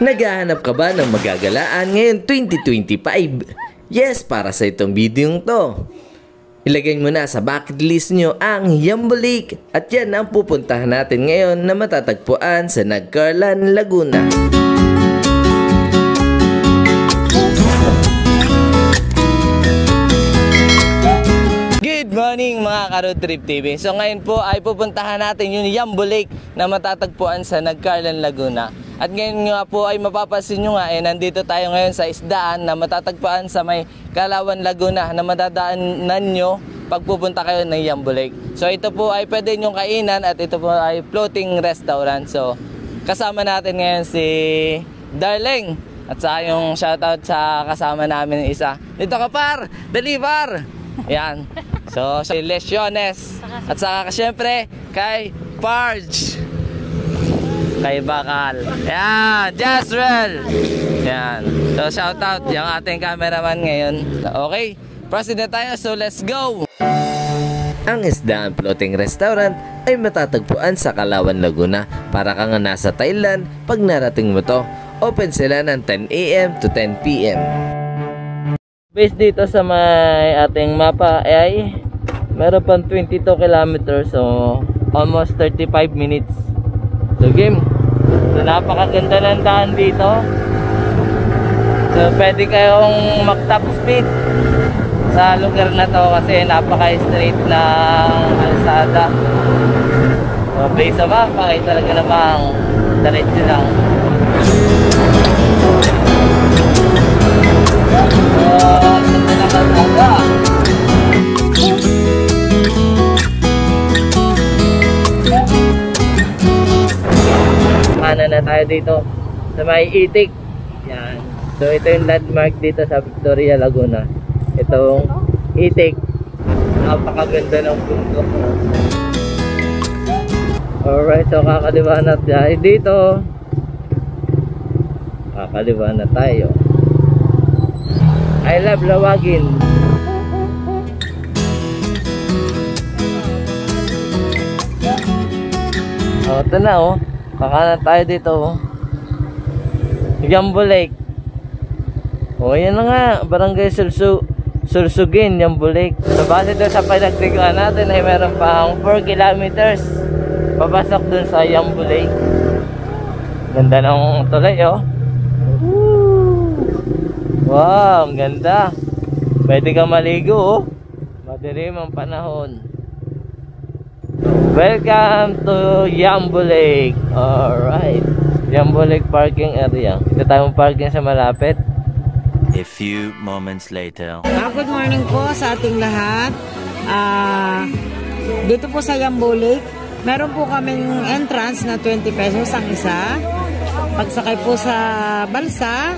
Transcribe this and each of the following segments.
Naghahanap ka ba ng magagalaan ngayon 2025? Yes, para sa itong video to. Ilagay mo na sa bucket list nyo ang Yambo Lake at yan ang pupuntahan natin ngayon na matatagpuan sa Nagcarlan, Laguna. Good morning mga ka-Road Trip TV. So ngayon po ay pupuntahan natin yung Yambo Lake na matatagpuan sa Nagcarlan, Laguna. At ngayon nga po ay mapapansin nyo nga nandito tayo ngayon sa isdaan na matatagpuan sa may Calauan, Laguna na madadaanan nyo pag pupunta kayo ng Yambo Lake. So ito po ay pwede nyong kainan at ito po ay floating restaurant. So kasama natin ngayon si Darling at sa yung shoutout sa kasama namin isa. Dito ka par! Dali par! Yan. So si Lesiones at saka syempre kay Parge. Kay Bakal. Yan, Jazrel. Yan. So shout out yung ating cameraman ngayon. Okay, proceed na tayo. So let's go. Ang Isdaan Floating Restaurant ay matatagpuan sa Calauan, Laguna. Para kang nasa Thailand pag narating mo to. Open sila ng 10 AM to 10 PM. Based dito sa may ating mapa ay meron pang 22 kilometers, so almost 35 minutes. So game. So napakaganda ng daan dito. So pwede kayong mag top speed sa lugar na to kasi napaka-straight ng kalsada. So based sa mapa ay talaga namang diretso lang. Ganda na kalsada. Na tayo dito sa may Itik. Yan. So ito yung landmark dito sa Victoria, Laguna. Itong Itik. Napakaganda ng bundok. Alright, so kakaliwanat tayo dito. Kakaliwanat tayo. I love Lawagin. Oh, ito na oh. Kakanan tayo dito oh. Yambo Lake. Oh, yan na nga. Barangay Sursugin, Yambo Lake. So base doon sa pinagtigaan natin ay meron pang 4 kilometers papasok doon sa Yambo Lake. Ganda ng tulay oh. Wow, ang ganda. Pwede kang maligo oh. Madilim ang panahon. Welcome to Yambo Lake. Alright, Yambo Lake parking area. Dito tayo parking sa malapit. A few moments later. Good morning po sa ating lahat. Dito po sa Yambo Lake, meron po kaming entrance na 20 pesos ang isa. Pagsakay po sa balsa,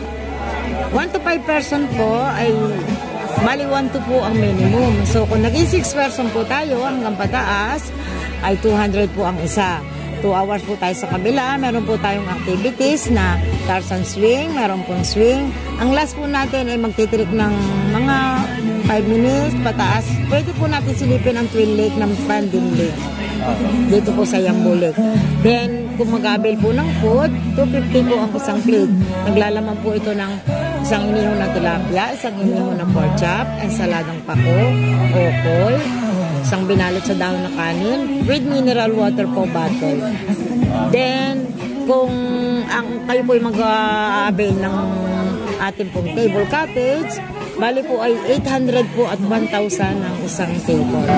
1 to 5 person po ay bali 1 to po ang minimum. So kung naging 6 person po tayo hanggang pataas, ay 200 po ang isa. 2 hours po tayo sa kabila. Meron po tayong activities na Tarzan swing, meron pong swing. Ang last po natin ay magtitrik ng mga 5 minutes pataas. Pwede po natin silipin ang Twin Lake ng Pandin Lake. Dito po sa Yambo Lake. Then, kung mag-avail po ng food, 250 po ang isang plate. Naglalaman po ito ng isang inihaw na tilapia, isang inihaw na pork chop, ensaladang pako, okoy, isang binalot sa dahon na kanin with mineral water po bottle. Then, kung kayo po ay mag-avail ng ating pong table cottage, bali po ay 800 po at 1,000 ang isang table.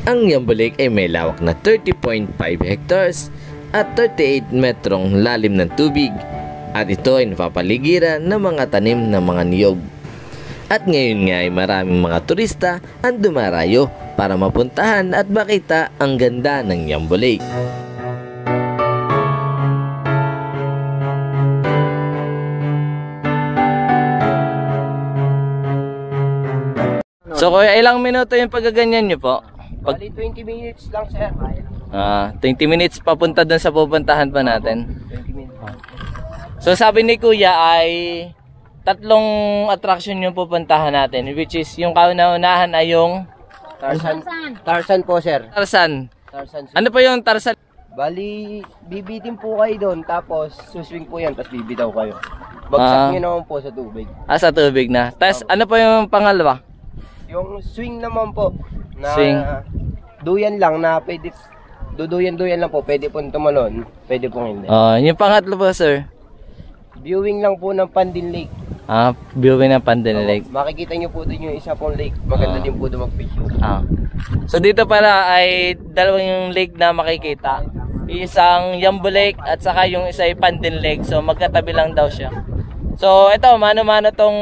Ang Yambo Lake ay may lawak na 30.5 hectares at 38 metrong lalim ng tubig. At ito ay napapaligiran ng mga tanim ng mga niyog. At ngayon nga ay maraming mga turista ang dumarayo para mapuntahan at makita ang ganda ng Yambo Lake. So kuya, ilang minuto yung paggaganyan nyo po? Bali 20 minutes lang sir. 20 minutes papunta dun sa pupuntahan pa natin. 20 minutes. So sabi ni kuya ay tatlong attraction yung pupuntahan natin, which is yung kauna-unahan ay yung Tarzan po sir. Tarzan. Tarzan. Ano po yung Tarzan? Bali, bibitin po kayo doon, tapos suswing po yan, tapos bibitaw kayo. Bagsak nyo naman po sa tubig. Sa tubig na. Tapos ano pa yung pangalawa? Yung swing naman po, na Swing. duyan lang na pwede, duduyan-duyan lang po, pwede po tumalon, pwede po hindi. Yung pangatlo po, sir. Viewing lang po ng Pandin Lake. Viewing ng Pandin Lake. Makikita nyo po din yung isa pong lake, maganda din po doon mag-fish. So dito pala ay dalawang yung lake na makikita. Isang Yambo Lake at saka yung isa ay Pandin Lake. So magkatabi lang daw siya. So ito, mano-mano tong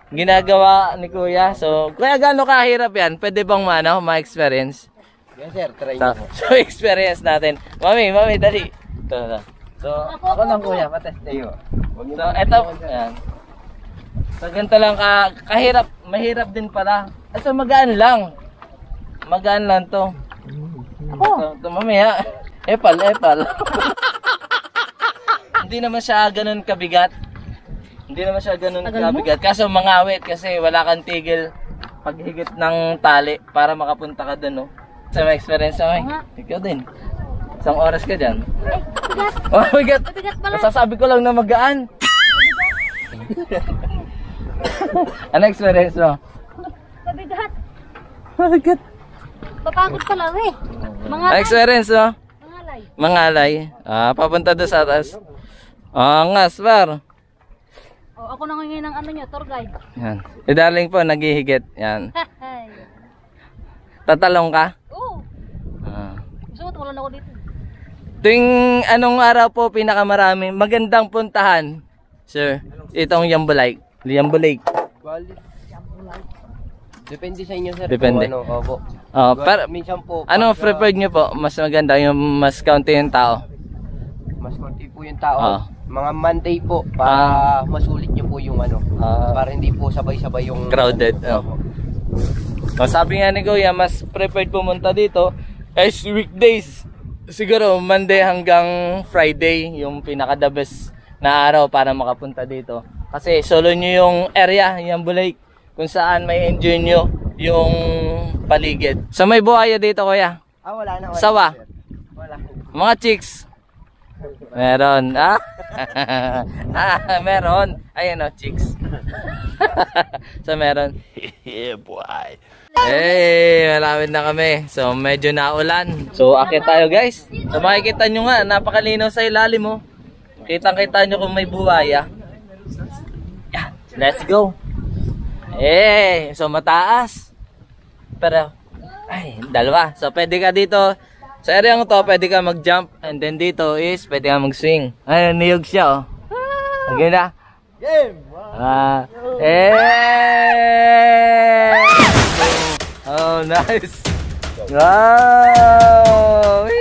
ginagawa ni Kuya. So Kuya, gaano kahirap yan? Pwede bang ma-experience? Yes sir, try nyo po. So experience natin. Mami, dali. Ito. So ako lang Kuya, patest tayo. So ito, ayan. So ganito lang kahirap, mahirap din pala. So magaan lang. Magaan lang to. So mamaya, epal. Hindi naman siya ganun kabigat. Kaso mangawit kasi wala kang tigil paghigit ng tali para makapunta ka dun, no? Sa may experience mo, ikaw din. Isang oras ka dyan. Oh my God! Nasasabi ko lang na magaan. Ano experience mo? Mabigat. Mabigat. Papagod pala eh. Ano experience mo? Mangalay. Mangalay. Papunta doon sa atas. Angas, par. Ako na ngayon ng ano nyo, tour guide. Yan. Darling po, naghihigit. Yan. Hay. Tatalong ka? Oo. Gusto mo, tumalon ako dito. Tuwing anong araw po pinakamarami, magandang puntahan, sir, itong Yambo Lake. Bali. Depende sa inyo sir. Depende. Kung ano, opo. Minsan po, anong pagka preferred nyo po? Mas maganda yung mas kaunti yung tao? mas konti po yung tao. Mga Monday po, para masulit nyo po yung ano. Para hindi po sabay-sabay yung Crowded. Sabi nga ni Kuya, mas preferred pumunta dito is weekdays. Siguro Monday hanggang Friday yung pinaka-the best na araw para makapunta dito. Kasi solo nyo yung area, Yambo Lake, kung saan may enjoy nyo yung paligid. So may buhaya dito Kuya? Wala na. Sawa? Sir. Wala. Mga chicks? Meron. Meron. Ayan o, chicks. So meron. Yeah, boy. Hey, malapit na kami. So medyo naulan. So akit tayo guys. So makikita nyo nga, napakalinaw sa ilalim mo. Kitang-kita nyo kung may buhaya. Yeah, let's go. Eh, so mataas. Pero, ay, dalawa. So pwede ka dito. Sa area mo to, pwede ka mag-jump. And then dito is, pwede ka mag-swing. Ay, niyog siya, oh. Okay na? Game! Oh, nice. Wow! Whee!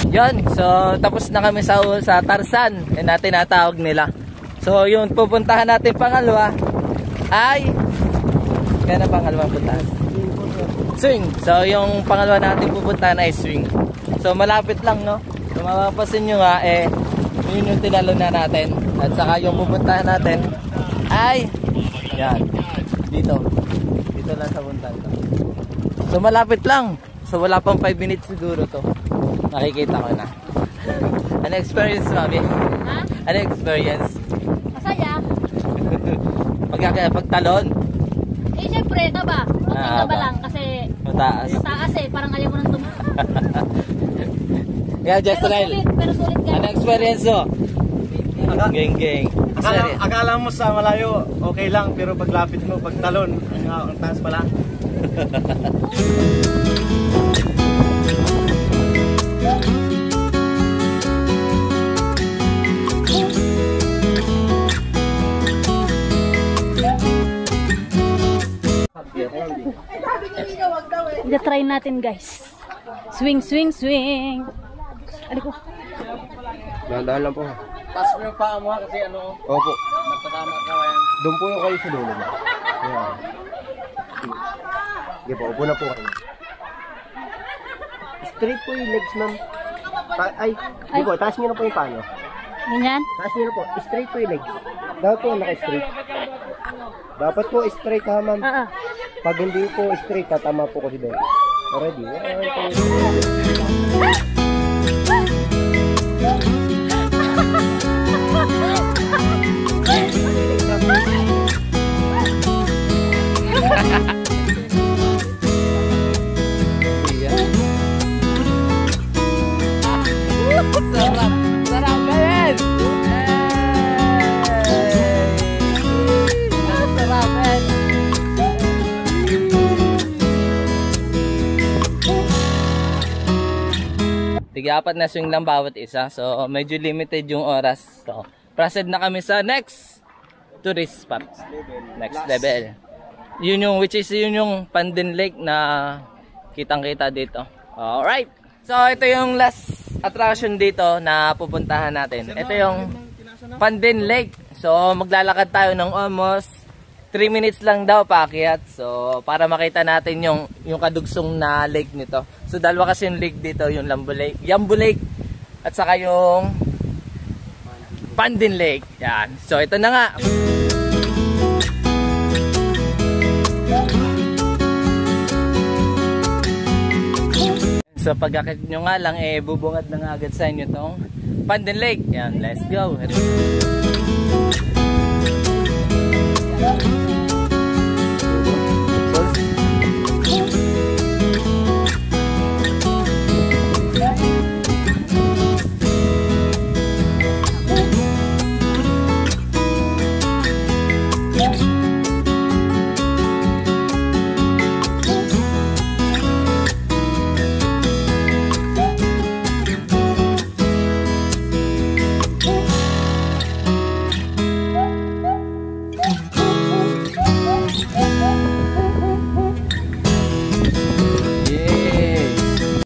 Yan, so tapos na kami sa Tarsan, na tinatawag nila. So yung pupuntahan natin pangalawa ay kaya na pangalawang puntahan? Swing. So yung pangalawa natin pupuntahan ay swing. So malapit lang, no? So mapapasin nyo nga, yun yung tinalo na natin. At saka yung pupuntahan natin ay yan, dito lang sa puntahan to. So malapit lang. So wala pang 5 minutes siguro to. Nakikita ko na. Ano experience, Mami? Ha? Ano experience? Masaya. Pagtalon? Siyempre, kaba. Kunting kaba lang kasi Mataas. mataas parang ayaw mo nang tumakas. Yeah, just Pero sulit Ano guys. experience mo? Geng. Akala mo sa malayo, okay lang, pero paglapit mo, pagtalon, ang taas pala. I-try natin guys. Swing, swing, swing. Ano ko? Dahan-dahan lang po. Taas mo yung paa mo kasi ano, Opo. matatama ka yan. Doon po yung kayo sa dulo. Ayan. Sige po, upo na po kayo. Straight po yung legs, ma'am. Di po, taas niyo na po yung paa niyo. Ganyan? Taas niyo na po, straight po yung legs. Dapat po naka-straight. Dapat po straight ha, ma'am. Oo. Pag hindi po straight, tatama po kasi doon. Ready? 1, 2, 3. Sarap! Sarap ka yan! Sarap yan! Tiga-apat na swing lang bawat isa. So, medyo limited yung oras. So, proceed na kami sa next tourist spot. Next level. Yun yung, which is yun yung Pandin Lake na kitang-kita dito. Alright! So, ito yung last attraction dito na pupuntahan natin. Ito yung Pandin Lake. So, maglalakad tayo ng almost 3 minutes lang daw paakyat. So, para makita natin yung kadugsong na lake nito. So, dalawa kasi yung lake dito, yung Yambu Lake at saka yung Pandin Lake. Yan. So, ito na nga. So pagkakit nyo nga lang, bubungad na nga agad sa inyo tong Pandin Lake. Yan, let's go.